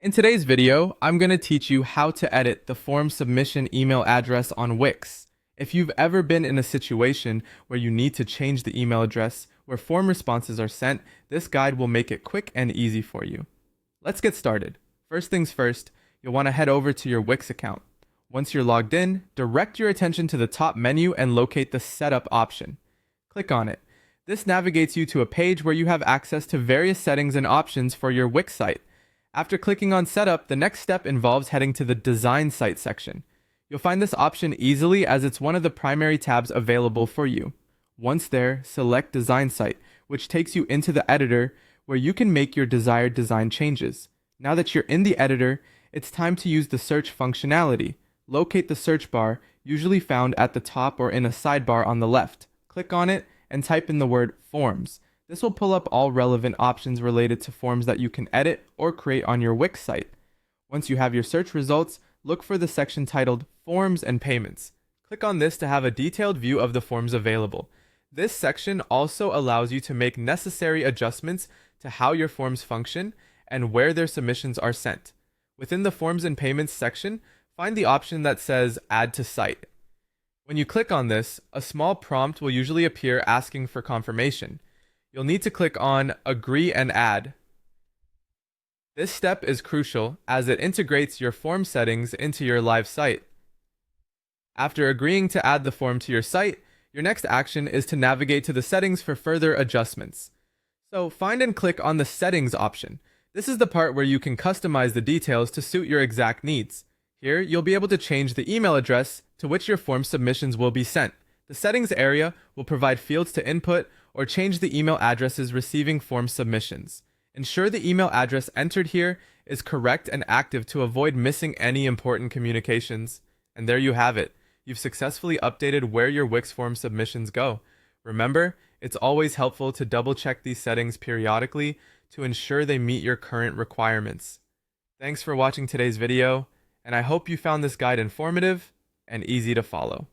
In today's video, I'm going to teach you how to edit the form submission email address on Wix. If you've ever been in a situation where you need to change the email address where form responses are sent, this guide will make it quick and easy for you. Let's get started. First things first, you'll want to head over to your Wix account. Once you're logged in, direct your attention to the top menu and locate the Setup option. Click on it. This navigates you to a page where you have access to various settings and options for your Wix site. After clicking on Setup, the next step involves heading to the Design Site section. You'll find this option easily as it's one of the primary tabs available for you. Once there, select Design Site, which takes you into the editor where you can make your desired design changes. Now that you're in the editor, it's time to use the search functionality. Locate the search bar, usually found at the top or in a sidebar on the left. Click on it and type in the word Forms. This will pull up all relevant options related to forms that you can edit or create on your Wix site. Once you have your search results, look for the section titled Forms and Payments. Click on this to have a detailed view of the forms available. This section also allows you to make necessary adjustments to how your forms function and where their submissions are sent. Within the Forms and Payments section, find the option that says Add to Site. When you click on this, a small prompt will usually appear asking for confirmation. You'll need to click on Agree and Add. This step is crucial as it integrates your form settings into your live site. After agreeing to add the form to your site, your next action is to navigate to the settings for further adjustments. So find and click on the Settings option. This is the part where you can customize the details to suit your exact needs. Here, you'll be able to change the email address to which your form submissions will be sent. The Settings area will provide fields to input or change the email addresses receiving form submissions. Ensure the email address entered here is correct and active to avoid missing any important communications. And there you have it. You've successfully updated where your Wix form submissions go. Remember, it's always helpful to double check these settings periodically to ensure they meet your current requirements. Thanks for watching today's video, and I hope you found this guide informative and easy to follow.